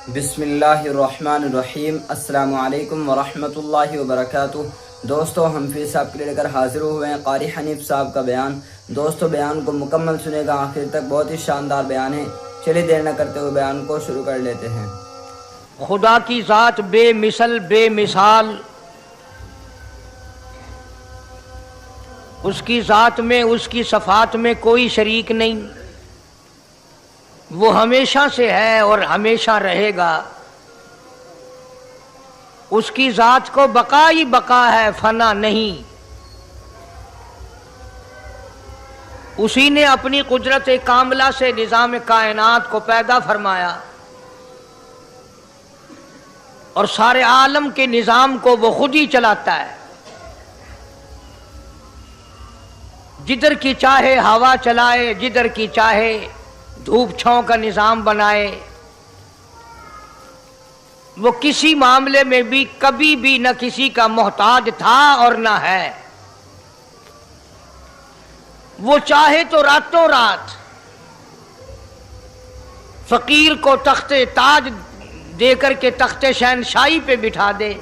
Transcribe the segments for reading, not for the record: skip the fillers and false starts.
بسم اللہ الرحمن الرحیم۔ السلام علیکم ورحمۃ اللہ وبرکاتہ۔ دوستو، ہم پھر صاحب کے لیے لے کر حاضر ہوئے ہیں قاری حنیف صاحب کا بیان۔ دوستو، بیان کو مکمل سنے گا آخر تک، بہت ہی شاندار بیان ہے۔ چلیے دیر نہ کرتے ہوئے بیان کو شروع کر لیتے ہیں۔ خدا کی ذات بے مثل بے مثال، اس کی ذات میں اس کی صفات میں کوئی شریک نہیں، وہ ہمیشہ سے ہے اور ہمیشہ رہے گا۔ اس کی ذات کو بقا ہی بقا ہے، فنا نہیں۔ اسی نے اپنی قدرت کاملہ سے نظام کائنات کو پیدا فرمایا اور سارے عالم کے نظام کو وہ خود ہی چلاتا ہے۔ جدھر کی چاہے ہوا چلائے، جدھر کی چاہے دھوپ چھاؤں کا نظام بنائے۔ وہ کسی معاملے میں بھی کبھی بھی نہ کسی کا محتاج تھا اور نہ ہے۔ وہ چاہے تو راتوں رات فقیر کو تخت تاج دے کر کے تخت شہنشاہی پہ بٹھا دے،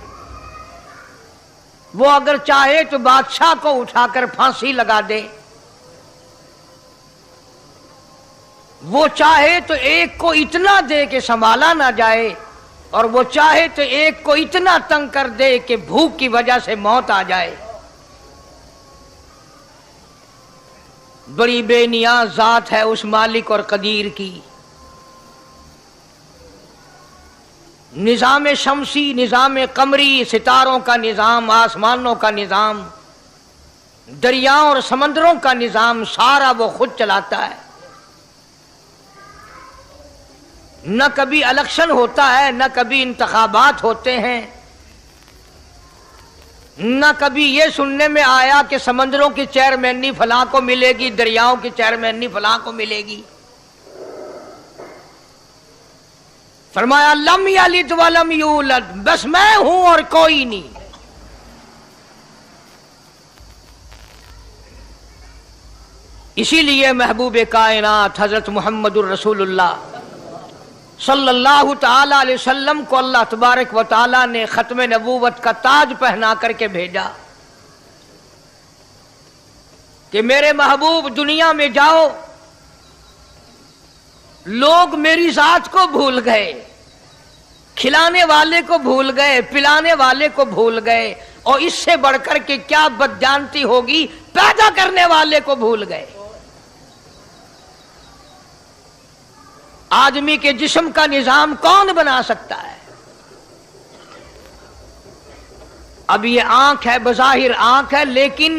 وہ اگر چاہے تو بادشاہ کو اٹھا کر پھانسی لگا دے، وہ چاہے تو ایک کو اتنا دے کہ سنبھالا نہ جائے، اور وہ چاہے تو ایک کو اتنا تنگ کر دے کہ بھوک کی وجہ سے موت آ جائے۔ بڑی بے نیاز ذات ہے اس مالک اور قدیر کی۔ نظام شمسی، نظام قمری، ستاروں کا نظام، آسمانوں کا نظام، دریاؤں اور سمندروں کا نظام، سارا وہ خود چلاتا ہے۔ نہ کبھی الیکشن ہوتا ہے، نہ کبھی انتخابات ہوتے ہیں، نہ کبھی یہ سننے میں آیا کہ سمندروں کی چیئرمینی فلاں کو ملے گی، دریاؤں کی چیئرمینی فلاں کو ملے گی۔ فرمایا لم یلد ولم یولد، بس میں ہوں اور کوئی نہیں۔ اسی لیے محبوب کائنات حضرت محمد الرسول اللہ صلی اللہ تعالی علیہ وسلم کو اللہ تبارک و تعالی نے ختم نبوت کا تاج پہنا کر کے بھیجا کہ میرے محبوب دنیا میں جاؤ، لوگ میری ذات کو بھول گئے، کھلانے والے کو بھول گئے، پلانے والے کو بھول گئے، اور اس سے بڑھ کر کے کیا بدجانتی ہوگی، پیدا کرنے والے کو بھول گئے۔ آدمی کے جسم کا نظام کون بنا سکتا ہے؟ اب یہ آنکھ ہے، بظاہر آنکھ ہے، لیکن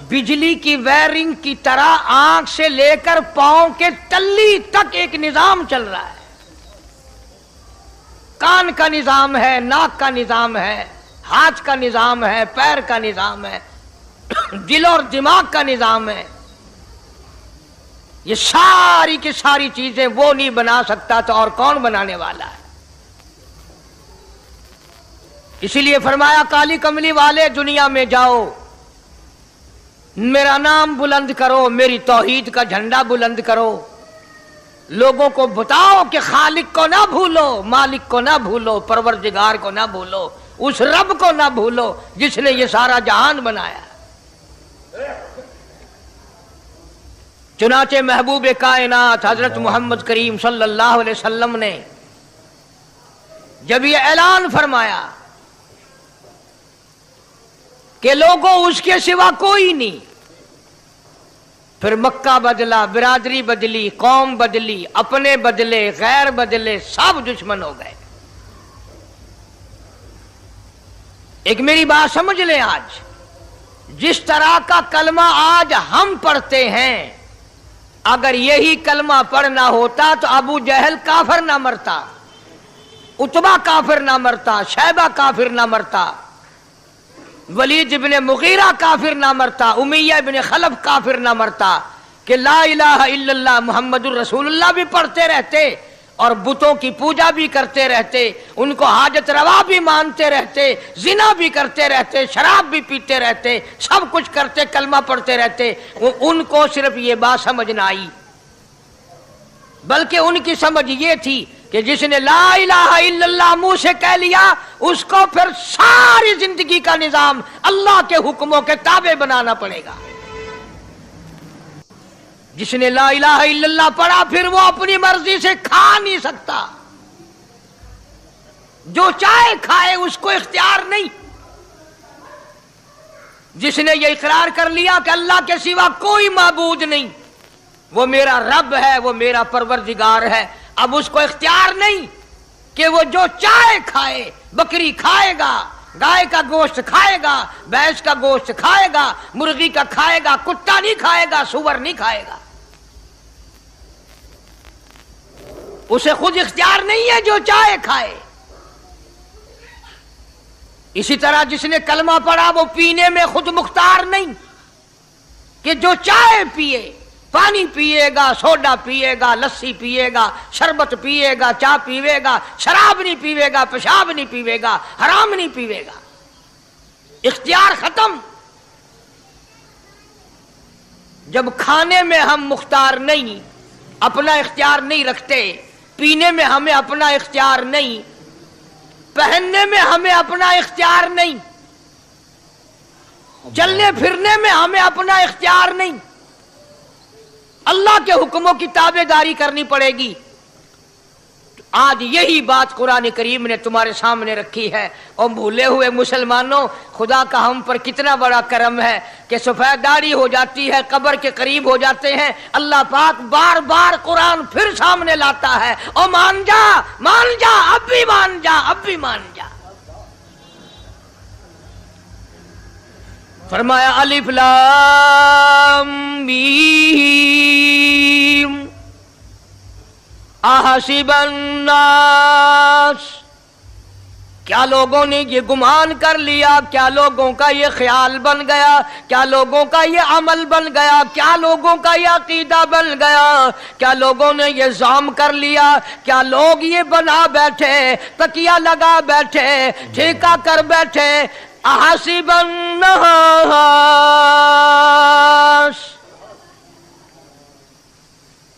بجلی کی وائرنگ کی طرح آنکھ سے لے کر پاؤں کے تلی تک ایک نظام چل رہا ہے۔ کان کا نظام ہے، ناک کا نظام ہے، ہاتھ کا نظام ہے، پیر کا نظام ہے، دل اور دماغ کا نظام ہے۔ یہ ساری کی ساری چیزیں وہ نہیں بنا سکتا تو اور کون بنانے والا ہے؟ اسی لیے فرمایا کالی کملی والے دنیا میں جاؤ، میرا نام بلند کرو، میری توحید کا جھنڈا بلند کرو، لوگوں کو بتاؤ کہ خالق کو نہ بھولو، مالک کو نہ بھولو، پروردگار کو نہ بھولو، اس رب کو نہ بھولو جس نے یہ سارا جہان بنایا۔ چنانچہ محبوب کائنات حضرت محمد کریم صلی اللہ علیہ وسلم نے جب یہ اعلان فرمایا کہ لوگوں اس کے سوا کوئی نہیں، پھر مکہ بدلا، برادری بدلی، قوم بدلی، اپنے بدلے، غیر بدلے، سب دشمن ہو گئے۔ ایک میری بات سمجھ لیں، آج جس طرح کا کلمہ آج ہم پڑھتے ہیں، اگر یہی کلمہ پڑھنا ہوتا تو ابو جہل کافر نہ مرتا، عتبہ کافر نہ مرتا، شیبہ کافر نہ مرتا، ولید ابن مغیرہ کافر نہ مرتا، امیہ ابن خلف کافر نہ مرتا، کہ لا الہ الا اللہ محمد الرسول اللہ بھی پڑھتے رہتے اور بتوں کی پوجا بھی کرتے رہتے، ان کو حاجت روا بھی مانتے رہتے، زنا بھی کرتے رہتے، شراب بھی پیتے رہتے، سب کچھ کرتے، کلمہ پڑھتے رہتے، ان کو صرف یہ بات سمجھ نہ آئی، بلکہ ان کی سمجھ یہ تھی کہ جس نے لا الہ الا اللہ منہ سے کہہ لیا اس کو پھر ساری زندگی کا نظام اللہ کے حکموں کے تابع بنانا پڑے گا۔ جس نے لا الہ الا اللہ پڑھا پھر وہ اپنی مرضی سے کھا نہیں سکتا، جو چاہے کھائے، اس کو اختیار نہیں۔ جس نے یہ اقرار کر لیا کہ اللہ کے سوا کوئی معبود نہیں، وہ میرا رب ہے، وہ میرا پروردگار ہے، اب اس کو اختیار نہیں کہ وہ جو چاہے کھائے، بکری کھائے گا، گائے کا گوشت کھائے گا، بھینس کا گوشت کھائے گا، مرغی کا کھائے گا، کتا نہیں کھائے گا، سور نہیں کھائے گا۔ اسے خود اختیار نہیں ہے، جو چاہے کھائے۔ اسی طرح جس نے کلمہ پڑھا وہ پینے میں خود مختار نہیں کہ جو چاہے پیے، پانی پیے گا، سوڈا پیے گا، لسی پیے گا، شربت پیے گا، چائے پیے گا، شراب نہیں پیے گا، پیشاب نہیں پیے گا، حرام نہیں پیے گا، اختیار ختم۔ جب کھانے میں ہم مختار نہیں، اپنا اختیار نہیں رکھتے، پینے میں ہمیں اپنا اختیار نہیں، پہننے میں ہمیں اپنا اختیار نہیں، چلنے پھرنے میں ہمیں اپنا اختیار نہیں، اللہ کے حکموں کی تابع داری کرنی پڑے گی۔ آج یہی بات قرآن کریم نے تمہارے سامنے رکھی ہے۔ اور بھولے ہوئے مسلمانوں، خدا کا ہم پر کتنا بڑا کرم ہے کہ سفید داڑھی ہو جاتی ہے، قبر کے قریب ہو جاتے ہیں، اللہ پاک بار بار قرآن پھر سامنے لاتا ہے، اور مان جا، مان جا، اب بھی مان جا، اب بھی مان جا۔ فرمایا الف لام میم احسب الناس، کیا لوگوں نے یہ گمان کر لیا، کیا لوگوں کا یہ خیال بن گیا، کیا لوگوں کا یہ عمل بن گیا، کیا لوگوں کا یہ عقیدہ بن گیا، کیا لوگوں نے یہ ظام کر لیا، کیا لوگ یہ بنا بیٹھے، تکیہ لگا بیٹھے، ٹھیکہ کر بیٹھے، احسب الناس،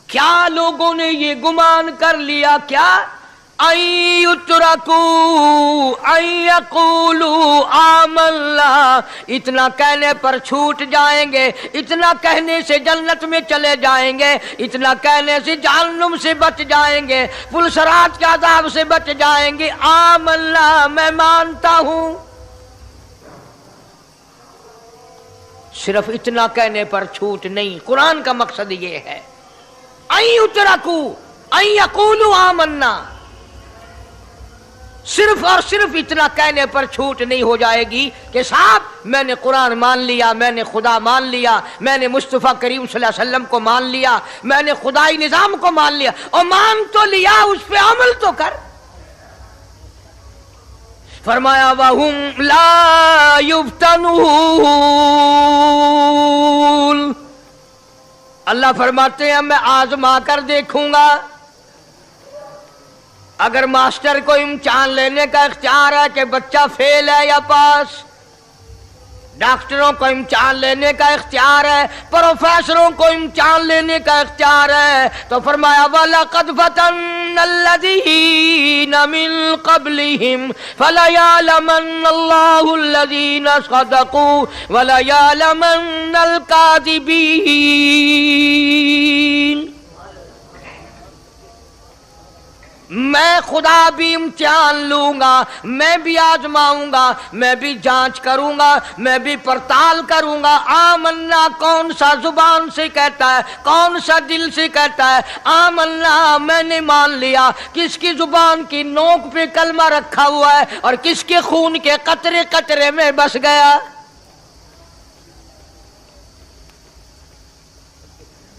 کیا لوگوں نے یہ گمان کر لیا، کیا ان یترکوا ان یقولوا آمنا، اتنا کہنے پر چھوٹ جائیں گے، اتنا کہنے سے جنت میں چلے جائیں گے، اتنا کہنے سے جہنم سے بچ جائیں گے، پلسرات کے عذاب سے بچ جائیں گے، آمنا میں مانتا ہوں۔ صرف اتنا کہنے پر چھوٹ نہیں، قرآن کا مقصد یہ ہے ان یترکوا ان یقولوا آمنا، صرف اور صرف اتنا کہنے پر چھوٹ نہیں ہو جائے گی کہ صاحب میں نے قرآن مان لیا، میں نے خدا مان لیا، میں نے مصطفیٰ کریم صلی اللہ علیہ وسلم کو مان لیا، میں نے خدائی نظام کو مان لیا، اور مان تو لیا، اس پہ عمل تو کر۔ فرمایا وَهُمْ لَا يُفْتَنُونَ، اللہ فرماتے ہیں میں آزما کر دیکھوں گا۔ اگر ماسٹر کو امتحان لینے کا اختیار ہے کہ بچہ فیل ہے یا پاس، ڈاکٹروں کو امتحان لینے کا اختیار ہے، پروفیسروں کو امتحان لینے کا اختیار ہے، تو فرمایا وَلَقَدْ فَتَنَّا الَّذِينَ مِن قَبْلِهِمْ فَلَيَعْلَمَنَّ اللَّهُ الَّذِينَ صَدَقُوا وَلَيَعْلَمَنَّ الْكَاذِبِينَ۔ میں خدا بھی امتحان لوں گا، میں بھی آزماؤں گا، میں بھی جانچ کروں گا، میں بھی پڑتال کروں گا۔ آمنا کون سا زبان سے کہتا ہے، کون سا دل سے کہتا ہے آمنا میں نے مان لیا، کس کی زبان کی نوک پہ کلمہ رکھا ہوا ہے اور کس کے خون کے قطرے قطرے میں بس گیا۔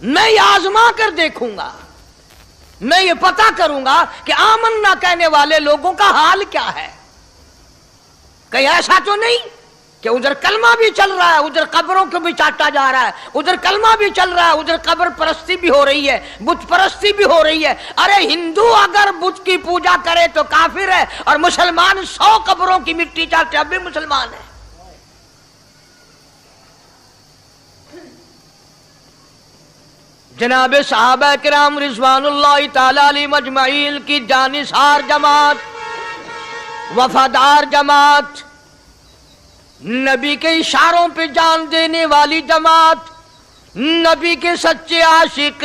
میں یہ آزما کر دیکھوں گا، میں یہ پتہ کروں گا کہ آمنا کہنے والے لوگوں کا حال کیا ہے۔ کہیں ایسا تو نہیں کہ ادھر کلمہ بھی چل رہا ہے، ادھر قبروں کو بھی چاٹا جا رہا ہے، ادھر کلمہ بھی چل رہا ہے، ادھر قبر پرستی بھی ہو رہی ہے، بت پرستی بھی ہو رہی ہے۔ ارے ہندو اگر بت کی پوجا کرے تو کافر ہے، اور مسلمان 100 قبروں کی مٹی چاٹے اب بھی مسلمان ہے۔ जनाब सहाबा किराम रिज़वानुल्लाहि ताला अलैहिम अजमईन की जानिसार जमात, वफादार जमात, नबी के इशारों पे जान देने वाली जमात, नबी के सच्चे आशिक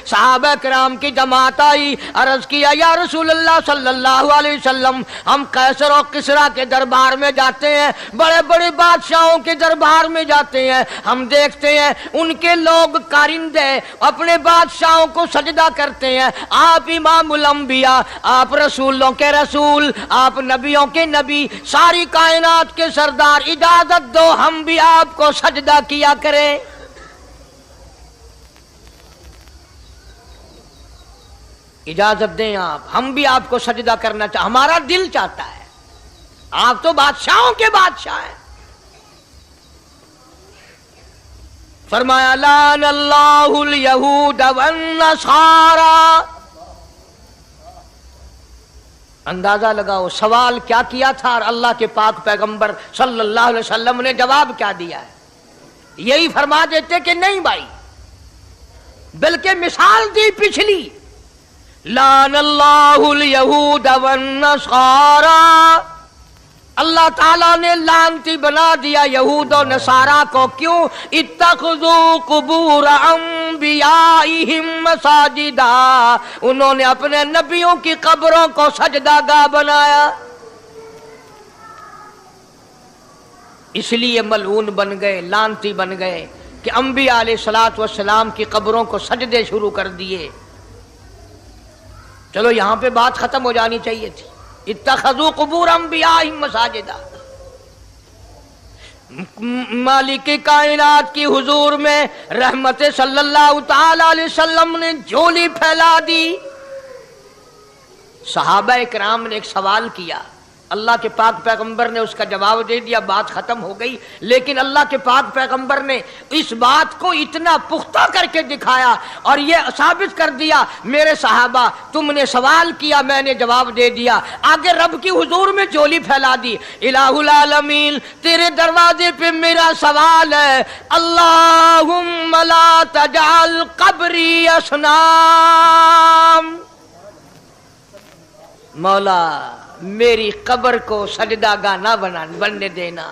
सहाबा किराम की जमात आई। अर्ज किया, या रसूल अल्लाह सल्लल्लाहु अलैहि वसल्लम, हम कैसर और किसरा के दरबार में जाते हैं, बड़े बड़े बादशाहों के दरबार में जाते हैं, हम देखते हैं उनके लोग कारिंदे अपने बादशाहों को सजदा करते हैं। आप इमामुल अंबिया, आप रसूलों के रसूल, आप नबियों के नबी, सारी कायनात के सरदार, इजाजत दो हम भी आपको सजदा किया करें। इजाजत दें आप, हम भी आपको सजदा करना चाहते, हमारा दिल चाहता है, आप तो बादशाहों के बादशाह हैं। फरमाया लानल्लाहुल यहूद वन नसारा। अंदाजा लगाओ सवाल क्या किया था और अल्लाह के पाक पैगंबर सल्लल्लाहु अलैहि वसल्लम ने जवाब क्या दिया है। यही फरमा देते कि नहीं भाई, बल्कि मिसाल दी पिछली, लानल्लाहुल यहूद वन नसारा, अल्लाह ताला ने लानती बना दिया यहूद और नसारा को। क्यों? इत्तखज़ू कुबूर अंबियाइहिम मसाजिदा, उन्होंने अपने नबियों की कब्रों को सजदागाह बनाया, इसलिए मलऊन बन गए, लानती बन गए कि अंबिया अलैहिस्सलातु वस्सलाम की कब्रों को सजदे शुरू कर दिए। चलो यहां पे बात खत्म हो जानी चाहिए थी। इत्तखज़ू कुबूर अंबियाइहिम मसाजिदा। मालिक कायनात की हुजूर में रहमत सल्लल्लाहु ताला अलैहि वसल्लम ने झोली फैला दी। सहाबा इकराम ने एक सवाल किया, अल्लाह के पाक पैगंबर ने उसका जवाब दे दिया, बात खत्म हो गई। लेकिन अल्लाह के पाक पैगंबर ने इस बात को इतना पुख्ता करके दिखाया और यह साबित कर दिया, मेरे सहाबा तुमने सवाल किया, मैंने जवाब दे दिया। आगे रब की हुजूर में झोली फैला दी। इलाहुल आलमीन, तेरे दरवाजे पे मेरा सवाल है, अल्लाहुम्मा ला तजअल कब्री असनाम, मौला मेरी कब्र को सजदागाह ना बनने देना,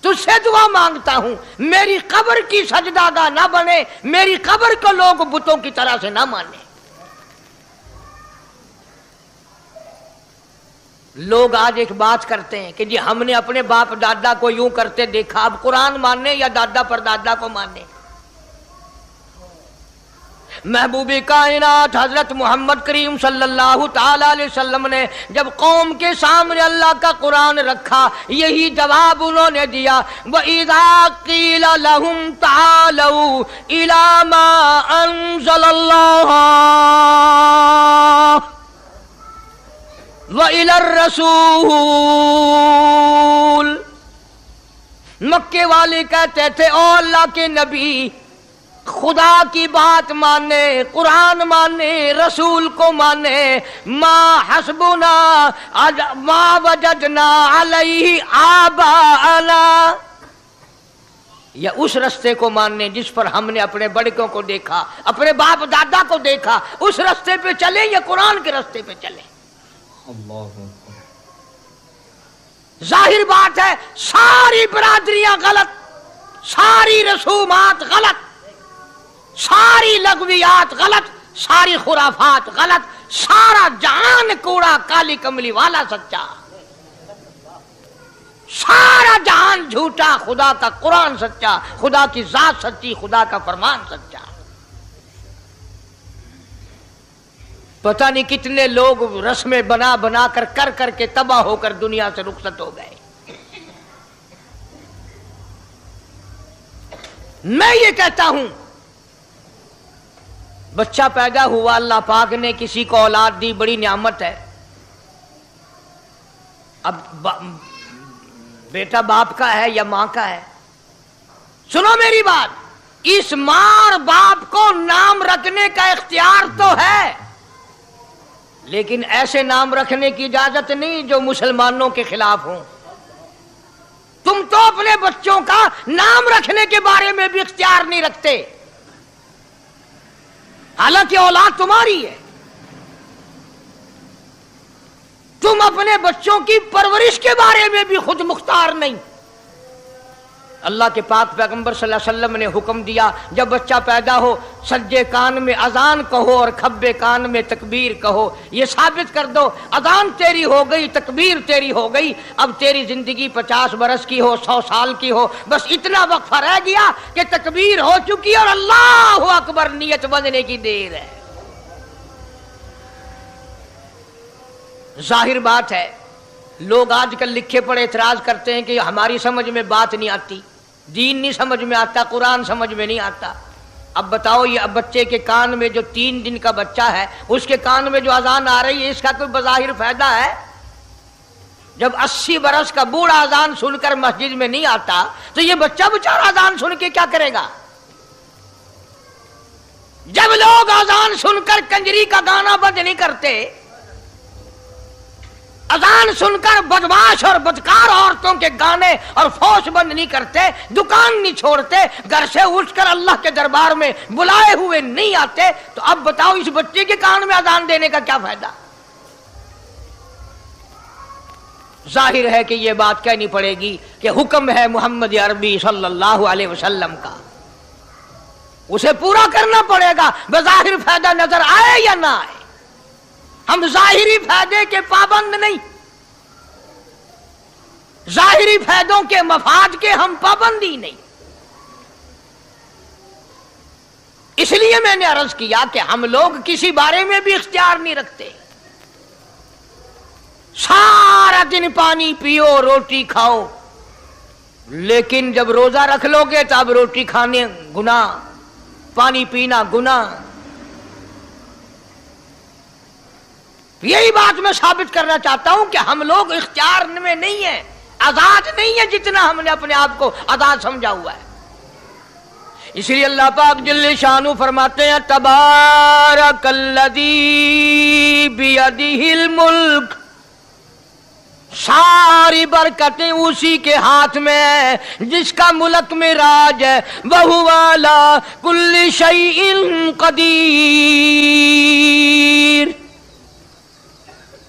तुझसे दुआ मांगता हूं, मेरी कब्र की सजदागाह ना बने, मेरी कब्र को लोग बुतों की तरह से ना माने। लोग आज एक बात करते हैं कि जी हमने अपने बाप दादा को यूं करते देखा, अब कुरान मानने या दादा परदादा को मानने। महबूबे कायनात हजरत मोहम्मद करीम सल्लल्लाहु ताला अलैहि वसल्लम ने जब कौम के सामने अल्लाह का कुरान रखा, यही जवाब उन्होंने दिया, व इज़ा क़ीला लहुम तालू इला मा अंज़लल्लाह व इलर रसूल। मक्के वाले कहते थे, ओ अल्लाह के नबी, खुदा की बात माने, कुरान माने, रसूल को माने, मा हस्बुना मा वजदना अलैहि आबाना, या उस रस्ते को मानने जिस पर हमने अपने बड़कों को देखा, अपने बाप दादा को देखा, उस रस्ते पे चले या कुरान के रस्ते पे चले। जाहिर बात है सारी बरादरियां गलत, सारी रसूमात गलत, सारी लगवियात गलत, सारी खुराफात गलत, सारा जहान कूड़ा काली कमली वाला सच्चा, सारा जहान झूठा, खुदा का कुरान सच्चा, खुदा की जात सच्ची, खुदा का फरमान सच्चा। पता नहीं कितने लोग रस्में बना बना कर करके तबाह होकर दुनिया से रुखसत हो गए। मैं ये कहता हूं, बच्चा पैदा हुआ, अल्लाह पाक ने किसी को औलाद दी, बड़ी नियामत है। अब बेटा बाप का है या मां का है? सुनो मेरी बात, इस मां और बाप को नाम रखने का इख्तियार तो है, लेकिन ऐसे नाम रखने की इजाजत नहीं जो मुसलमानों के खिलाफ हो। तुम तो अपने बच्चों का नाम रखने के बारे में भी इख्तियार नहीं रखते। हालांकि औलाद तुम्हारी है। तुम अपने बच्चों की परवरिश के बारे में भी खुद मुख्तार नहीं। अल्लाह के पाक पैगंबर सल्लल्लाहु अलैहि वसल्लम ने हुक्म दिया, जब बच्चा पैदा हो सज्जे कान में अजान कहो और खब्बे कान में तकबीर कहो। ये साबित कर दो अजान तेरी हो गई, तकबीर तेरी हो गई, अब तेरी जिंदगी 50 बरस की हो, 100 साल की हो, बस इतना वक्फा रह गया कि तकबीर हो चुकी और अल्लाहु अकबर नियत बंधने की देर है। जाहिर बात है, लोग आजकल लिखे पढ़े इतराज करते हैं कि हमारी समझ में बात नहीं आती, दीन नहीं समझ में आता, कुरान समझ में नहीं आता। अब बताओ, ये अब बच्चे के कान में जो 3 दिन का बच्चा है उसके कान में जो अजान आ रही है, इसका कोई बज़ाहिर फायदा है? जब 80 बरस का बूढ़ा अजान सुनकर मस्जिद में नहीं आता तो ये बच्चा बेचारा अजान सुन के क्या करेगा? जब लोग अजान सुनकर कंजरी का गाना बंद नहीं करते, अजान सुनकर बदमाश और बदकार औरतों के गाने और फौज बंद नहीं करते, दुकान नहीं छोड़ते, घर से उठकर अल्लाह के दरबार में बुलाए हुए नहीं आते, तो अब बताओ इस बच्चे के कान में अजान देने का क्या फायदा? जाहिर है कि यह बात कहनी पड़ेगी कि हुक्म है मोहम्मद अरबी सल्लल्लाहु अलैहि वसल्लम का, उसे पूरा करना पड़ेगा, बज़ाहिर फायदा नजर आए या ना आए। हम जाहिरी फायदे के पाबंद नहीं, जाहिरी फायदों के मफाद के हम पाबंदी नहीं। इसलिए मैंने अर्ज किया कि हम लोग किसी बारे में भी इख्तियार नहीं रखते। सारा दिन पानी पियो, रोटी खाओ, लेकिन जब रोजा रख लोगे तब रोटी खाने गुनाह, पानी पीना गुनाह। यही बात मैं साबित करना चाहता हूं कि हम लोग इख्तियार में नहीं है, आजाद नहीं है जितना हमने अपने आप को आजाद समझा हुआ है। इसलिए अल्लाह पाक जल्ले शानु फरमाते हैं, तबारकल्लज़ी बियदिहिल मुल्क, सारी बरकतें उसी के हाथ में है जिसका मुल्क में राज है। वहुवा अला कुल्ली शैइन कदीर,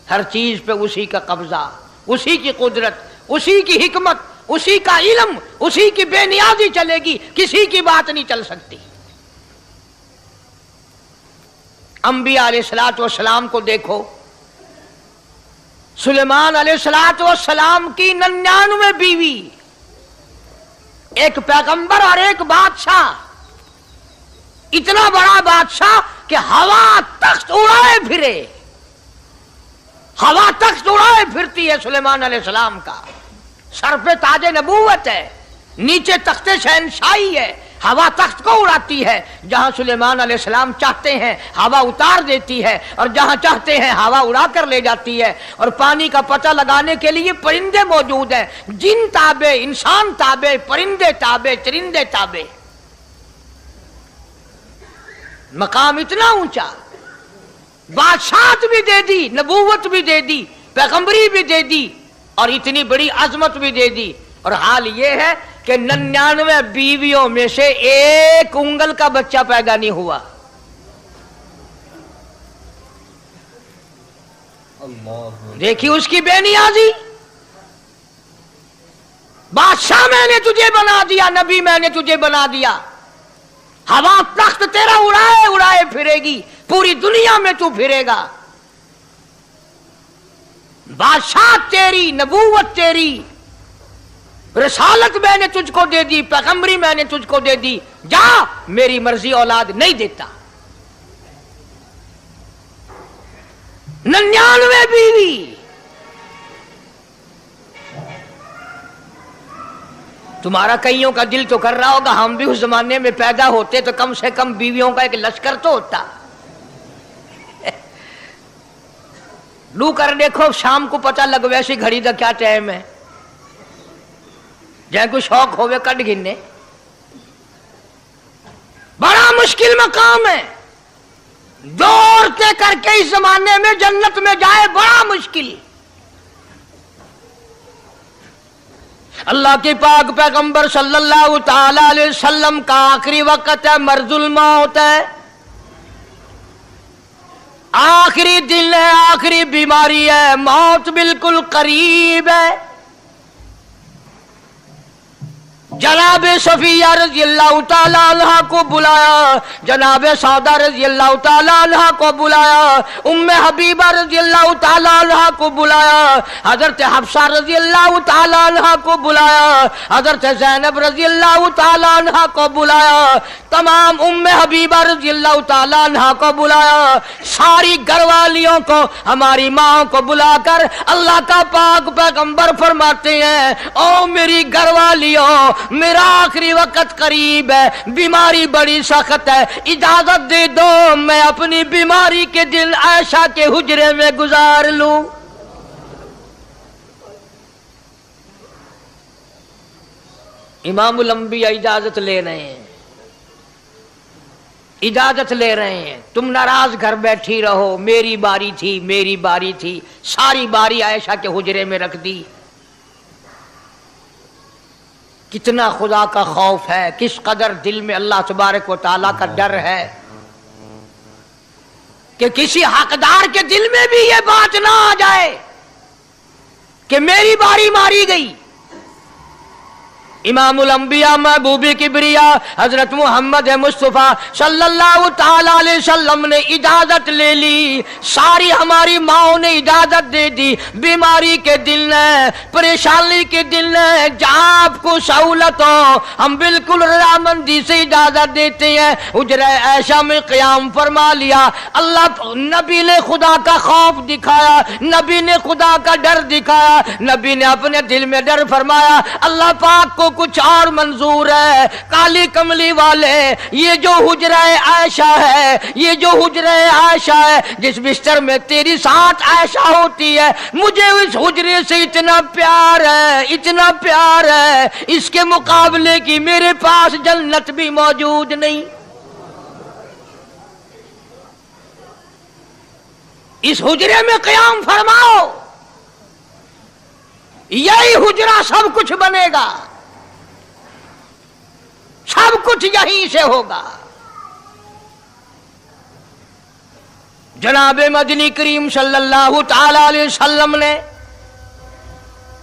हर चीज पे उसी का कब्जा, उसी की कुदरत, उसी की हिकमत, उसी का इल्म, उसी की बेनियाजी चलेगी, किसी की बात नहीं चल सकती। अंबिया अलैहिस्सलातु वस्सलाम को देखो, सुलेमान अलैहिस्सलातु वस्सलाम की 99 बीवी, एक पैगंबर और एक बादशाह, इतना बड़ा बादशाह कि हवा तख्त उड़ाए फिरे, हवा तख्त उड़ाए फिरती है सुलेमान अलैहिस्सलाम का। सर पे ताजे नबूवत है, नीचे तख्ते शहनशाही है, हवा तख्त को उड़ाती है। जहां सुलेमान अलैहिस्सलाम चाहते हैं हवा उतार देती है, और जहां चाहते हैं हवा उड़ा कर ले जाती है। और पानी का पता लगाने के लिए परिंदे मौजूद हैं, जिन ताबे, इंसान ताबे, परिंदे ताबे, चरिंदे ताबे। मकाम इतना ऊंचा, बादशाहत भी दे दी, नबूवत भी दे दी, पैगंबरी भी दे दी, और इतनी बड़ी अजमत भी दे दी। और हाल ये है कि 99 बीवियों में से एक उंगल का बच्चा पैदा नहीं हुआ। देखिए उसकी बेनियाजी। बादशाह मैंने तुझे बना दिया, नबी मैंने तुझे बना दिया, हवा तख्त तेरा उड़ाए उड़ाए फिरेगी, पूरी दुनिया में तू फिरेगा। बादशाह तेरी, नबूवत तेरी, रिसालत मैंने तुझको दे दी, पैगंबरी मैंने तुझको दे दी, जा मेरी मर्जी औलाद नहीं देता। 99 बीवी, तुम्हारा कईयों का दिल तो कर रहा होगा हम भी उस जमाने में पैदा होते तो कम से कम बीवियों का एक लश्कर तो होता। लू कर देखो, शाम को पता लग वैसी घड़ी का क्या टाइम है, जै कोई शौक होवे कट गिनने। बड़ा मुश्किल मकाम है, दो औरतें करके इस जमाने में जन्नत में जाए बड़ा मुश्किल। अल्लाह के पाक पैगंबर सल्लल्लाहु ताला अलैहि वसल्लम का आखिरी वक्त है, मर्जुल मौत है। आखिरी दिन है, आखिरी बीमारी है, मौत बिल्कुल करीब है। जनाब सफिया रजी अल्लाह ताला अन्हा को बुलाया, जनाब सौदा रजी अल्लाह ताला अन्हा को बुलाया, उम्मे हबीबा रजी अल्लाह ताला अन्हा को बुलाया, हजरत हफ्सा रजी अल्लाह ताला अन्हा को बुलाया, हजरत ज़ैनब रजी अल्लाह ताला अन्हा को बुलाया, तमाम उम्मे हबीबा रजी अल्लाह ताला अन्हा को बुलाया, सारी घरवालियों को, हमारी माँ को बुलाकर अल्लाह का पाक पैगंबर फरमाते हैं, ओ मेरी घरवालियों, मेरा आखिरी वक्त करीब है, बीमारी बड़ी सख्त है, इजाजत दे दो मैं अपनी बीमारी के दिन आयशा के हुजरे में गुजार लूं। इमामुल अंबिया इजाजत ले रहे हैं, इजाजत ले रहे हैं, तुम नाराज घर बैठी रहो, मेरी बारी थी, मेरी बारी थी, सारी बारी आयशा के हुजरे में रख दी। कितना खुदा का खौफ है, किस कदर दिल में अल्लाह तबारक व तआला का डर है कि किसी हकदार के दिल में भी ये बात ना आ जाए कि मेरी बारी मारी गई। इमामुल अंबिया महबूबी किबरिया हजरत मोहम्मद मुस्तफा सल्लल्लाहु ताला अलैहि वसल्लम ने इजाजत ले ली, सारी हमारी माओ ने इजाजत दे दी। बीमारी के दिन है, परेशानी के दिन है, जहाँ आपको सहूलत हो हम बिल्कुल रजामंदी से इजाजत देते हैं। हुजरा ऐशा में क़याम फरमा लिया, अल्लाह नबी ने खुदा का खौफ दिखाया, नबी ने खुदा का डर दिखाया, नबी ने अपने दिल में डर फरमाया अल्लाह पाक को कुछ और मंजूर है। काली कमली वाले, ये जो हुजरा आयशा है, ये जो हुजरा आयशा है, जिस बिस्तर में तेरी साथ आयशा होती है, मुझे इस हुजरे से इतना प्यार है, इतना प्यार है, इसके मुकाबले की मेरे पास जन्नत भी मौजूद नहीं। इस हुजरे में क़याम फरमाओ, यही हुजरा सब कुछ बनेगा, सब कुछ यहीं से होगा। जनाब मदनी करीम सल्लल्लाहु ताला अलैहि वसल्लम ने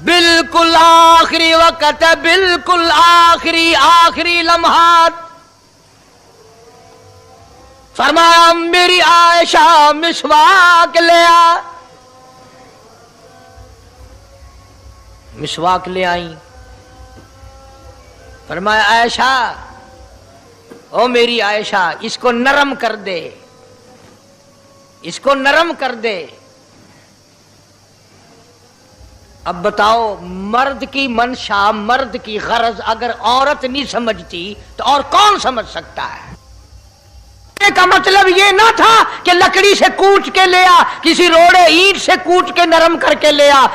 बिल्कुल आखिरी वक्त, बिल्कुल आखिरी लम्हात फरमाया मेरी आयशा मिसवाक ले आ। मिसवाक ले आई, फरमाया आयशा, ओ मेरी आयशा, इसको नरम कर दे, इसको नरम कर दे। अब बताओ, मर्द की मंशा, मर्द की गरज अगर औरत नहीं समझती तो और कौन समझ सकता है? का मतलब ये ना था कि लकड़ी से कूट के ले आ, किसी रोड़े ईंट से कूट के नरम करके ले आ।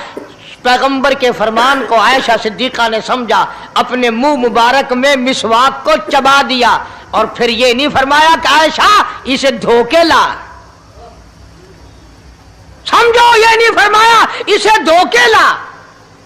पैगंबर के फरमान को आयशा सिद्दीका ने समझा, अपने मुंह मुबारक में मिसवाक को चबा दिया और फिर ये नहीं फरमाया कि आयशा इसे धो के ला, समझो, ये नहीं फरमाया इसे धो के ला,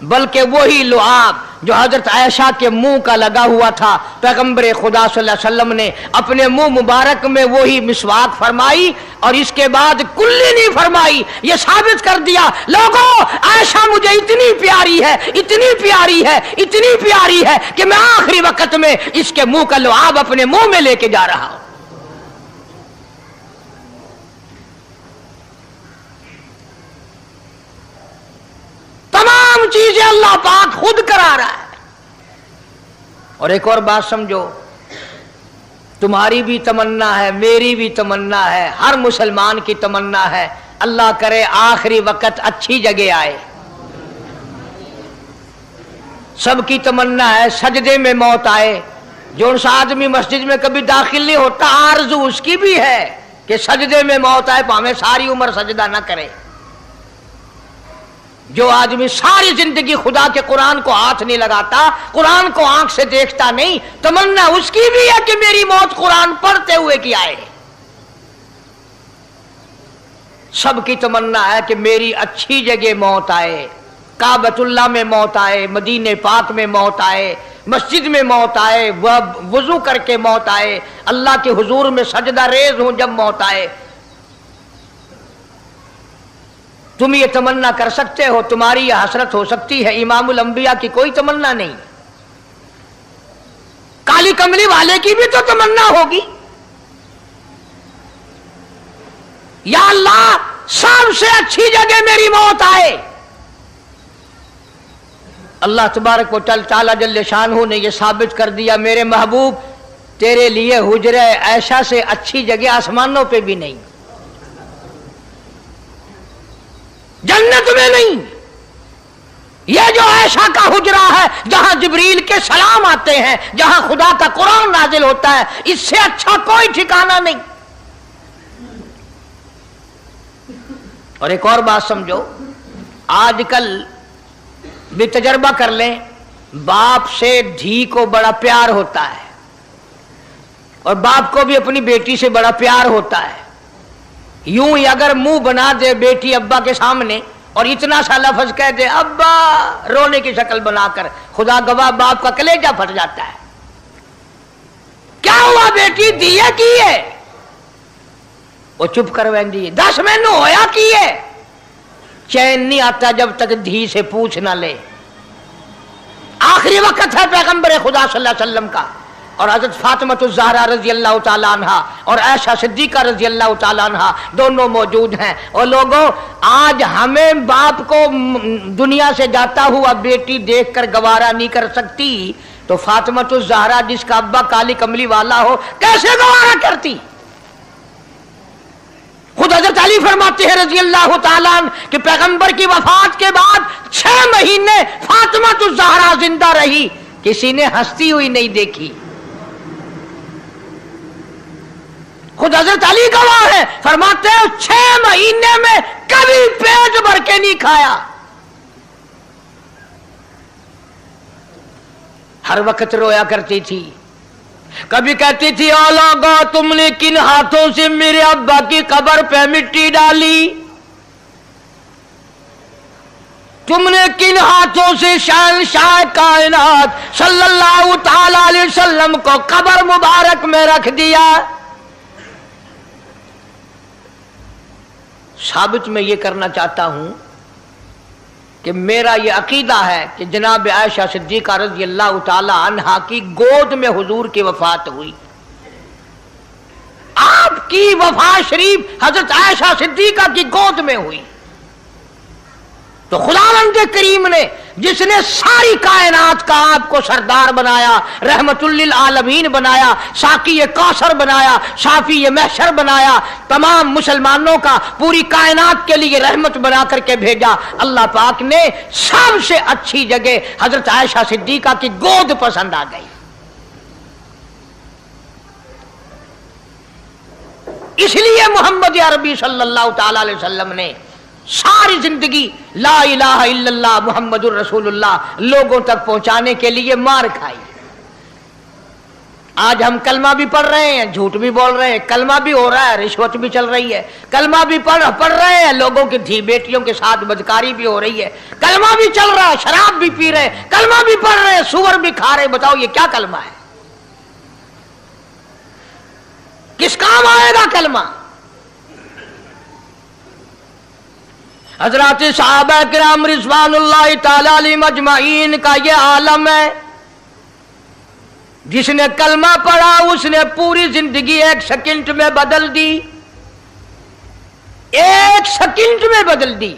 बल्कि वही लुआब जो हजरत आयशा के मुंह का लगा हुआ था, पैगंबर खुदा सल्लल्लाहु अलैहि वसल्लम ने अपने मुंह मुबारक में वही मिसवाक फरमाई और इसके बाद कुल्ली नहीं फरमाई। ये साबित कर दिया, लोगों, आयशा मुझे इतनी प्यारी है, इतनी प्यारी है, इतनी प्यारी है कि मैं आखिरी वक्त में इसके मुंह का लुआब अपने मुंह में लेके जा रहा हूं। तमाम चीजें अल्लाह पाक खुद करा रहा है। और एक और बात समझो, तुम्हारी भी तमन्ना है, मेरी भी तमन्ना है, हर मुसलमान की तमन्ना है, अल्लाह करे आखिरी वक्त अच्छी जगह आए। सबकी तमन्ना है सजदे में मौत आए। जो सा आदमी मस्जिद में कभी दाखिल नहीं होता, आरज़ू उसकी भी है कि सजदे में मौत आए, भावें सारी उम्र सजदा ना करे। जो आदमी सारी जिंदगी खुदा के कुरान को हाथ नहीं लगाता, कुरान को आंख से देखता नहीं, तमन्ना उसकी भी है कि मेरी मौत कुरान पढ़ते हुए की आए। सबकी तमन्ना है कि मेरी अच्छी जगह मौत आए, काबतुल्लाह में मौत आए, मदीने पाक में मौत आए, मस्जिद में मौत आए, वह वुजू करके मौत आए, अल्लाह के हुजूर में सजदा रेज हूं जब मौत आए। तुम ये तमन्ना कर सकते हो, तुम्हारी यह हसरत हो सकती है, इमामुल अंबिया की कोई तमन्ना नहीं। काली कमली वाले की भी तो तमन्ना होगी, या अल्लाह सबसे अच्छी जगह मेरी मौत आए। अल्लाह तबारक व तआला जल्ले शानहू ने यह साबित कर दिया, मेरे महबूब तेरे लिए हुजरे ऐशा से अच्छी जगह आसमानों पे भी नहीं, जन्नत में नहीं। यह जो ऐशा का हुजरा है जहां जिब्रील के सलाम आते हैं, जहां खुदा का कुरान नाजिल होता है, इससे अच्छा कोई ठिकाना नहीं। और एक और बात समझो, आजकल भी तजर्बा कर लें, बाप से धी को बड़ा प्यार होता है और बाप को भी अपनी बेटी से बड़ा प्यार होता है। यूं ही अगर मुंह बना दे बेटी अब्बा के सामने और इतना सा लफ्ज कह दे अब्बा, रोने की शक्ल बनाकर, खुदा गवाह बाप का कलेजा फट जाता है। क्या हुआ बेटी, दिए की है? वो चुप कर वेंदी, 10 मैनू होया की है? चैन नहीं आता जब तक धी से पूछ ना ले। आखिरी वक्त है पैगंबर खुदा सल्लल्लाहु अलैहि वसल्लम का, और हजरत फातिमातुज़ ज़हरा रज़ी अल्लाह तआला अन्हा और आयशा सिद्दीक़ा रज़ी अल्लाह तआला अन्हा दोनों मौजूद हैं। और लोगों, आज हमें बाप को दुनिया से जाता हुआ बेटी देखकर गवारा नहीं कर सकती, तो फातिमातुज़ ज़हरा जिसका अब्बा काली कमली वाला हो कैसे गवारा करती? खुद हजरत अली फरमाते हैं रज़ी अल्लाह तआला अन्हु कि पैगंबर की वफात के बाद 6 महीने फातिमातुज़ ज़हरा जिंदा रही, किसी ने हंसती हुई नहीं देखी। खुद हजरत अली गवाह है, फरमाते हैं 6 महीने में कभी पेट भर के नहीं खाया, हर वक्त रोया करती थी। कभी कहती थी, ओ लोगों, तुमने किन हाथों से मेरे अब्बा की कब्र पे मिट्टी डाली? तुमने किन हाथों से शहंशाह कायनात सल्लल्लाहु तआला अलैहि वसल्लम को कब्र मुबारक में रख दिया? साबित मैं ये करना चाहता हूं कि मेरा ये अकीदा है कि जनाब आयशा सिद्दीक़ा रज़ी अल्लाह तआला अन्हा की गोद में हुजूर की वफात हुई। आपकी वफात शरीफ हजरत आयशा सिद्दीक़ा की गोद में हुई। तो खुदावंद करीम ने, जिसने सारी कायनात का आपको सरदार बनाया, रहमतुल लिल आलमीन बनाया, साकी कौसर बनाया, शाफी महशर बनाया, तमाम मुसलमानों का पूरी कायनात के लिए रहमत बना करके भेजा, अल्लाह पाक ने सबसे अच्छी जगह हजरत आयशा सिद्दीक़ा की गोद पसंद आ गई। इसलिए मोहम्मद अरबी सल्लल्लाहु तआला अलैहि वसल्लम ने सारी जिंदगी ला इलाहा इल्लल्लाह मुहम्मदुर रसूलुल्लाह लोगों तक पहुंचाने के लिए मार खाई। आज हम कलमा भी पढ़ रहे हैं, झूठ भी बोल रहे हैं, कलमा भी हो रहा है, रिश्वत भी चल रही है, कलमा भी पढ़ रहे हैं, लोगों की धी बेटियों के साथ बदकारी भी हो रही है, कलमा भी चल रहा है, शराब भी पी रहे हैं, कलमा भी पढ़ रहे हैं, सुअर भी खा रहे हैं। बताओ ये क्या कलमा है? किस काम आएगा कलमा? हजरात सहाबा किराम रिज़वानुल्लाहि तआला अलैहिम अजमाइन का ये आलम है, जिसने कलमा पढ़ा उसने पूरी जिंदगी 1 सेकंड में बदल दी, 1 सेकंड में बदल दी।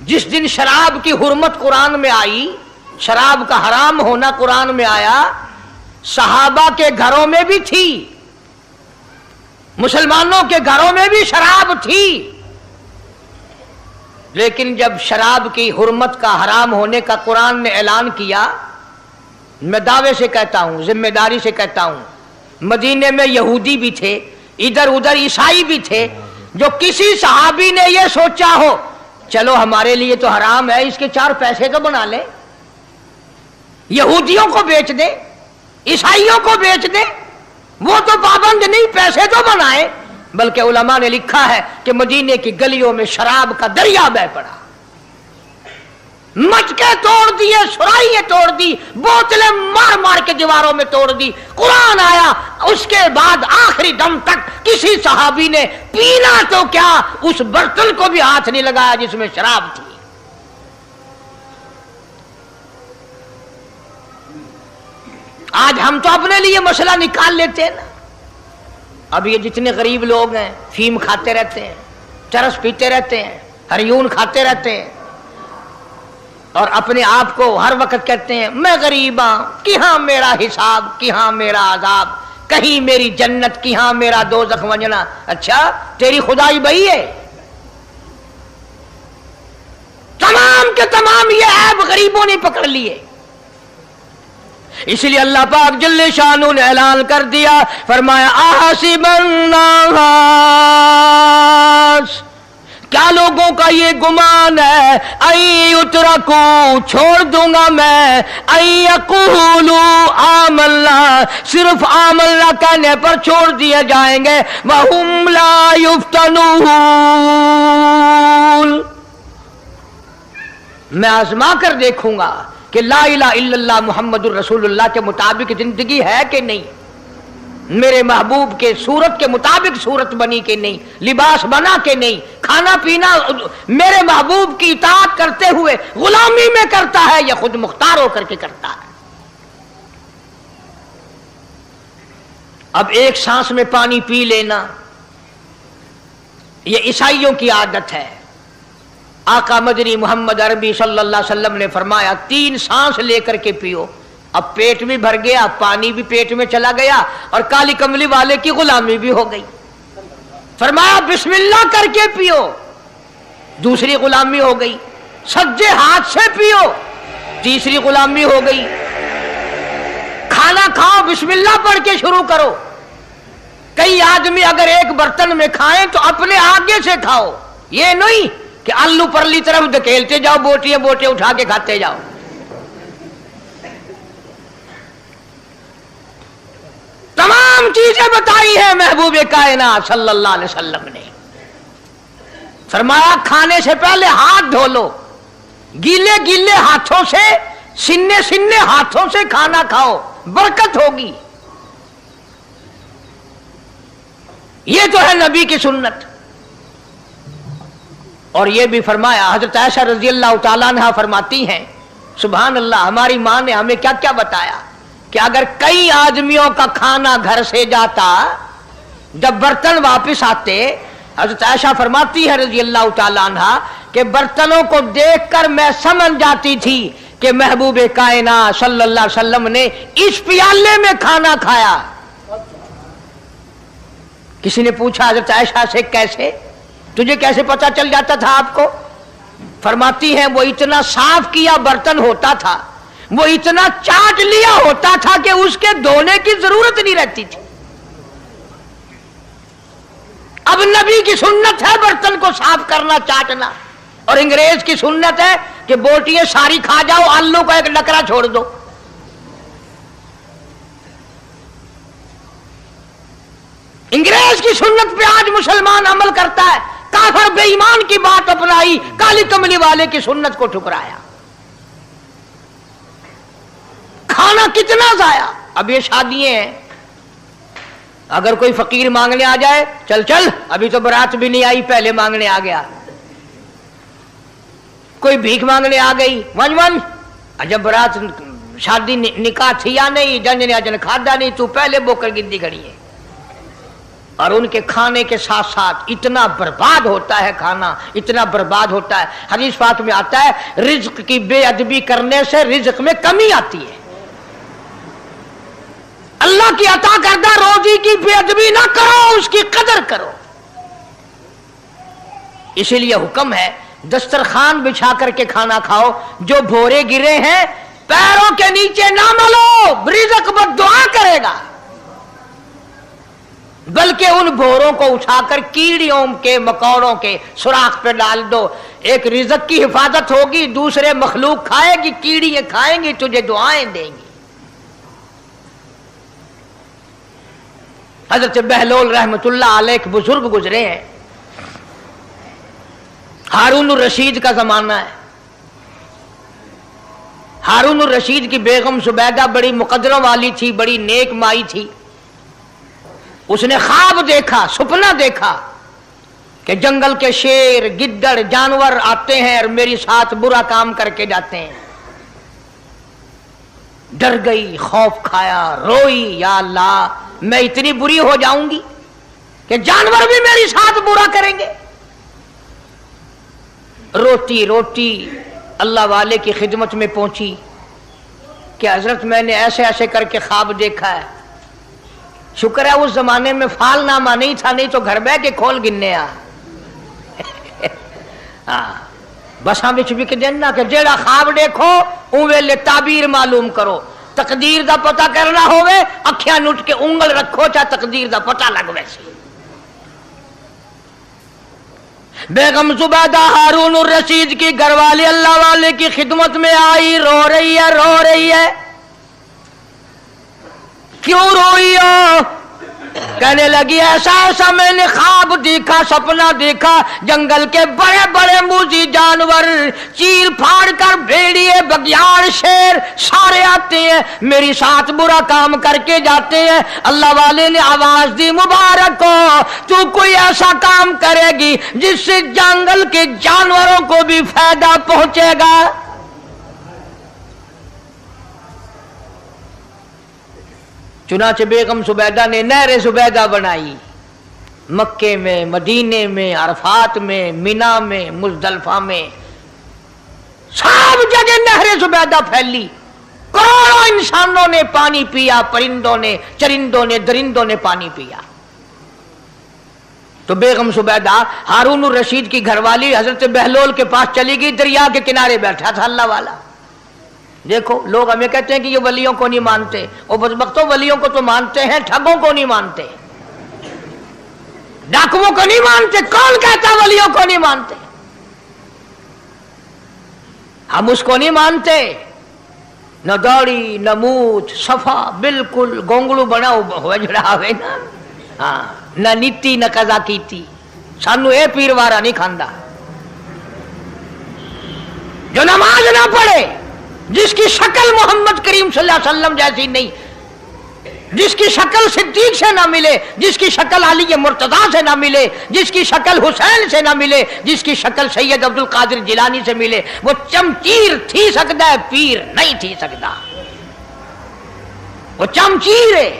जिस दिन शराब की हुर्मत कुरान में आई, शराब का हराम होना कुरान में आया, सहाबा के घरों में भी थी, मुसलमानों के घरों में भी शराब थी, लेकिन जब शराब की हुर्मत का हराम होने का कुरान ने ऐलान किया, मैं दावे से कहता हूं, जिम्मेदारी से कहता हूं, मदीने में यहूदी भी थे, इधर उधर ईसाई भी थे, जो किसी सहाबी ने यह सोचा हो चलो हमारे लिए तो हराम है, इसके 4 पैसे तो बना ले, यहूदियों को बेच दे, ईसाइयों को बेच दे, वो तो पाबंद नहीं, पैसे तो बनाए। बल्कि उलमा ने लिखा है कि मदीने की गलियों में शराब का दरिया बह पड़ा। मटके तोड़ दिए, सुराइयां तोड़ दी, बोतलें मार मार के दीवारों में तोड़ दी। कुरान आया, उसके बाद आखिरी दम तक किसी सहाबी ने पीना तो क्या उस बर्तन को भी हाथ नहीं लगाया जिसमें शराब थी। आज हम तो अपने लिए मसला निकाल लेते हैं ना। अब ये जितने गरीब लोग हैं फीम खाते रहते हैं, चरस पीते रहते हैं, हरियून खाते रहते हैं और अपने आप को हर वक्त कहते हैं मैं गरीब हूं, कि हाँ मेरा हिसाब, कि हाँ मेरा आजाब, कहीं मेरी जन्नत, कि हाँ मेरा दोज़ख वंजना। अच्छा तेरी खुदाई बही है? तमाम के तमाम ये ऐब गरीबों ने पकड़ लिए। इसलिए अल्लाह पाक जल्ले शानू ने ऐलान कर दिया, फरमाया आसिबन नास, क्या लोगों का ये गुमान है, आई उतरकू, छोड़ दूंगा मैं, आई यकूलू आमल्ला, सिर्फ आमल्ला कहने पर छोड़ दिए जाएंगे, वहुम ला युफ्तनून, मैं आजमा कर देखूंगा कि ला इलाहा इल्लल्लाह मुहम्मदुर रसूलुल्लाह के मुताबिक जिंदगी है कि नहीं, मेरे महबूब के सूरत के मुताबिक सूरत बनी कि नहीं, लिबास बना कि नहीं, खाना पीना मेरे महबूब की इताअत करते हुए गुलामी में करता है या खुद मुख्तार होकर के करता है। अब एक सांस में पानी पी लेना ये ईसाइयों की आदत है। आका मदनी मोहम्मद अरबी सल्लल्लाहु अलैहि वसल्लम ने फरमाया 3 सांस लेकर के पियो। अब पेट भी भर गया, पानी भी पेट में चला गया और काली कमली वाले की गुलामी भी हो गई। फरमाया बिस्मिल्लाह करके पियो, दूसरी गुलामी हो गई। सज्जे हाथ से पियो, तीसरी गुलामी हो गई। खाना खाओ बिस्मिल्लाह पढ़ के शुरू करो। कई आदमी अगर एक बर्तन में खाएं तो अपने आगे से खाओ, ये नहीं कि आलू परली तरफ धकेलते जाओ, बोटियां बोटियां उठा के खाते जाओ। तमाम चीजें बताई है महबूब कायनात सल्लल्लाहु अलैहि वसल्लम ने। फरमाया खाने से पहले हाथ धो लो, गीले गीले हाथों से, सिन्ने सिन्ने हाथों से खाना खाओ, बरकत होगी। ये तो है नबी की सुन्नत। और ये भी फरमाया, हजरत आयशा रजी अल्लाह तआला अन्हा फरमाती हैं, सुभान अल्लाह, हमारी मां ने हमें क्या क्या बताया कि अगर कई आदमियों का खाना घर से जाता, जब बर्तन वापस आते, हजरत आयशा फरमाती है रजी अल्लाह तआला अन्हा कि बर्तनों को देखकर मैं समझ जाती थी कि महबूब कायनात सल्लल्लाहु अलैहि वसल्लम ने इस प्याले में खाना खाया। किसी ने पूछा हजरत आयशा से, कैसे, तुझे कैसे पता चल जाता था आपको? फरमाती हैं वो इतना साफ किया बर्तन होता था, वो इतना चाट लिया होता था कि उसके धोने की जरूरत नहीं रहती थी। अब नबी की सुन्नत है बर्तन को साफ करना, चाटना, और अंग्रेज की सुन्नत है कि बोटियां सारी खा जाओ, आलू का एक नकरा छोड़ दो। अंग्रेज की सुन्नत पे आज मुसलमान अमल करता है। काफिर बेईमान की बात अपनाई, काली कमली वाले की सुन्नत को ठुकराया। खाना कितना जाया। अब ये शादियां हैं, अगर कोई फकीर मांगने आ जाए, चल चल अभी तो बारात भी नहीं आई, पहले मांगने आ गया। कोई भीख मांगने आ गई, वन वन, जब बारात शादी निकाह थी या नहीं, जन ने अजन खादा नहीं, तू पहले बोकर गिद्दी खड़ी है। और उनके खाने के साथ साथ इतना बर्बाद होता है खाना, इतना बर्बाद होता है। हदीस पाक में आता है रिज्क की बेअदबी करने से रिज्क में कमी आती है। अल्लाह की अता करदा रोजी की बेअदबी ना करो, उसकी कदर करो। इसीलिए हुक्म है दस्तरखान बिछा करके खाना खाओ। जो भोरे गिरे हैं पैरों के नीचे ना मलो, रिज्क बद्दुआ करेगा, बल्कि उन भोरों को उठाकर कीड़ियों के मकौड़ों के सुराख पे डाल दो। एक रिज़्क की हिफाजत होगी, दूसरे मखलूक खाएगी, कीड़ियां खाएंगी, तुझे दुआएं देंगी। हजरत बहलोल रहमतुल्लाह अलैह एक बुजुर्ग गुजरे हैं, हारून रशीद का जमाना है। हारून रशीद की बेगम सुबैदा बड़ी मुकद्दरों वाली थी, बड़ी नेक माई थी। उसने ख्वाब देखा, सपना देखा कि जंगल के शेर, गिद्दड़, जानवर आते हैं और मेरे साथ बुरा काम करके जाते हैं। डर गई, खौफ खाया, रोई, या अल्लाह मैं इतनी बुरी हो जाऊंगी कि जानवर भी मेरे साथ बुरा करेंगे। रोती रोती अल्लाह वाले की खिदमत में पहुंची कि हजरत मैंने ऐसे ऐसे करके ख्वाब देखा है। शुक्र है उस जमाने में फालनामा नहीं था, नहीं तो घर बह के खोल गिनने आ बसा बिच बिक देना कि जेड़ा ख्वाब देखो उ वेले ताबीर मालूम करो। तकदीर दा पता करना होवे अखियां नुट के उंगल रखो चाहे तकदीर दा पता लग वैसे। बेगम जुबैदा हारून रशीद की घरवाली अल्लाह वाले की खिदमत में आई, रो रही है, रो रही है। क्यों रोई हो? कहने लगी ऐसा ऐसा मैंने ख्वाब देखा, सपना देखा, जंगल के बड़े बड़े मूजी जानवर, चीर फाड़ कर भेड़िए, बघियाड़, शेर सारे आते हैं, मेरी साथ बुरा काम करके जाते हैं। अल्लाह वाले ने आवाज दी, मुबारक हो, तू कोई ऐसा काम करेगी जिससे जंगल के जानवरों को भी फायदा पहुंचेगा। चुनाचे बेगम सुबैदा ने नहर सुबैदा बनाई, मक्के में, मदीने में, अरफात में, मिना में, मुजदलफा में, सब जगह नहर सुबैदा फैली। करोड़ों इंसानों ने पानी पिया, परिंदों ने, चरिंदों ने, दरिंदों ने पानी पिया। तो बेगम सुबैदा हारून रशीद की घरवाली हजरत बहलोल के पास चली गई, दरिया के किनारे बैठा था अल्लाह वाला। देखो लोग हमें कहते हैं कि ये वलियों को नहीं मानते, और बदबख्तों वलियों को तो मानते हैं, ठगों को नहीं मानते, डाकुओं को नहीं मानते। कौन कहता वलियों को नहीं मानते? हम उसको नहीं मानते, न दौड़ी न मूछ, सफा बिल्कुल गोंगलू बना हुआ जड़ा आवे ना, हाँ, न नीति न कजा कीती, सानू ए पीरवारा नहीं खांदा। जो नमाज ना पढ़े, जिसकी शक्ल मोहम्मद करीम सल्लल्लाहु अलैहि वसल्लम जैसी नहीं, जिसकी शक्ल सिद्दीक से ना मिले, जिसकी शक्ल अली मुर्तजा से ना मिले, जिसकी शक्ल हुसैन से ना मिले, जिसकी शक्ल सैयद अब्दुल कादिर जिलानी से मिले, वो चमचीर थी सकता है, पीर नहीं थी सकता। वो चमचीर है।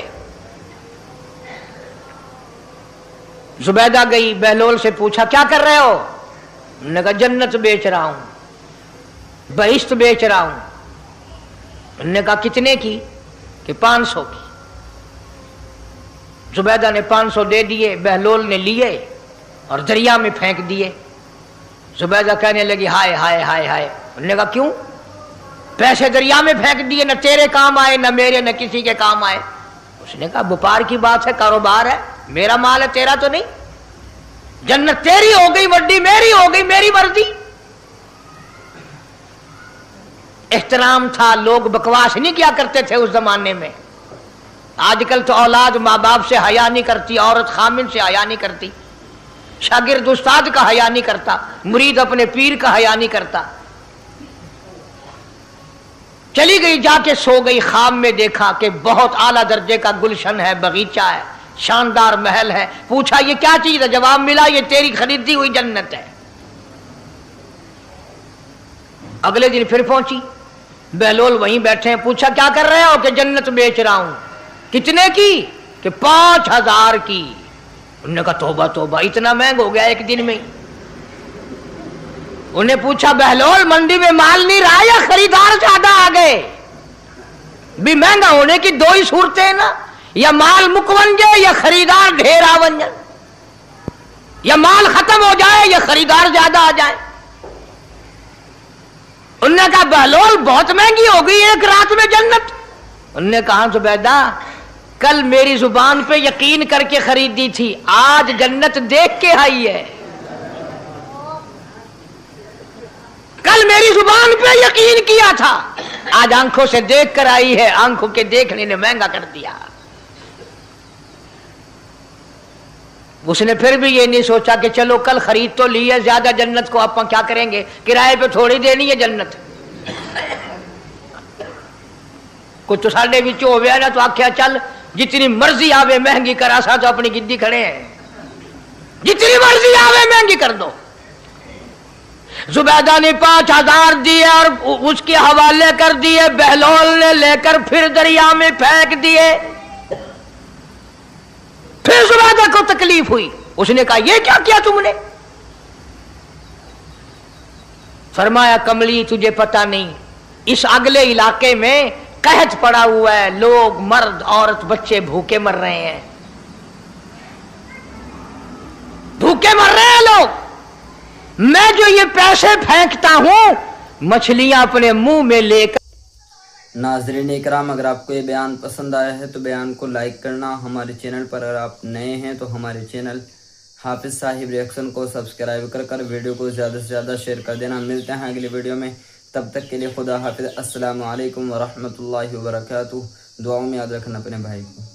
जुबैदा गई, बहलोल से पूछा क्या कर रहे हो? उन्होंने कहा जन्नत बेच रहा हूं, बहिश्त बेच रहा हूं। उन्होंने कहा कितने की? कि 500 की। जुबैदा ने 500 दे दिए, बहलोल ने लिए और दरिया में फेंक दिए। जुबैदा कहने लगी हाय हाय हाय हाय। उन्होंने कहा क्यों? पैसे दरिया में फेंक दिए, न तेरे काम आए, न मेरे, न किसी के काम आए। उसने कहा व्यापार की बात है, कारोबार है, मेरा माल है, तेरा तो नहीं। जन्नत तेरी हो गई, वड्डी मेरी हो गई, मेरी मर्जी। एहतराम था, लोग बकवास नहीं किया करते थे उस जमाने में। आजकल तो औलाद माँ बाप से हया नहीं करती, औरत खामिन से हया नहीं करती, शागिर्द उस्ताद का हया नहीं करता, मुरीद अपने पीर का हया नहीं करता। चली गई, जाके सो गई। ख्वाब में देखा कि बहुत आला दर्जे का गुलशन है, बगीचा है, शानदार महल है। पूछा ये क्या चीज है? जवाब मिला ये तेरी खरीदी हुई जन्नत है। अगले दिन फिर पहुंची, बहलोल वहीं बैठे हैं। पूछा क्या कर रहे हो? कि जन्नत बेच रहा हूं। कितने की? कि 5000 की। उन्होंने कहा तौबा तौबा, इतना महंगा हो गया एक दिन में। उन्हें पूछा बहलोल मंडी में माल नहीं रहा या खरीदार ज्यादा आ गए? भी महंगा होने की दो ही सूरतें हैं ना, या माल मुकवन जाए या खरीदार ढेर आवन जाए, या माल खत्म हो जाए या खरीदार ज्यादा आ जाए। उन्होंने कहा बहलोल बहुत महंगी हो गई एक रात में जन्नत। उन्होंने कहा जुबैदा कल मेरी जुबान पे यकीन करके खरीदी थी, आज जन्नत देख के आई है। कल मेरी जुबान पे यकीन किया था, आज आंखों से देख कर आई है। आंखों के देखने ने महंगा कर दिया। उसने फिर भी ये नहीं सोचा कि चलो कल खरीद तो ली है ज्यादा जन्नत को, अपन क्या करेंगे, किराए पे थोड़ी देनी है जन्नत। कुछ तो साढ़े विच हो गया ना, तो आख्या चल जितनी मर्जी आवे महंगी करा, सा तो अपनी गिद्दी खड़े हैं, जितनी मर्जी आवे महंगी कर दो। जुबैदा ने 5000 दिए और उसके हवाले कर दिए, बहलोल ने लेकर फिर दरिया में फेंक दिए। फिर जुबैदा को तकलीफ हुई, उसने कहा ये क्या किया तुमने? फरमाया कमली तुझे पता नहीं, इस अगले इलाके में कहत पड़ा हुआ है, लोग मर्द औरत बच्चे भूखे मर रहे हैं, भूखे मर रहे हैं लोग। मैं जो ये पैसे फेंकता हूं मछलियां अपने मुंह में लेकर। नाज़रीन इकराम, अगर आपको ये बयान पसंद आया है तो बयान को लाइक करना। हमारे चैनल पर अगर आप नए हैं तो हमारे चैनल हाफिज साहिब रिएक्शन को सब्सक्राइब कर वीडियो को ज़्यादा से ज़्यादा शेयर कर देना। मिलते हैं अगली वीडियो में, तब तक के लिए खुदा हाफिज। अस्सलामु अलैकुम वरहमतुल्लाहि वबरकातुहू। दुआओं में याद रखना अपने भाई को।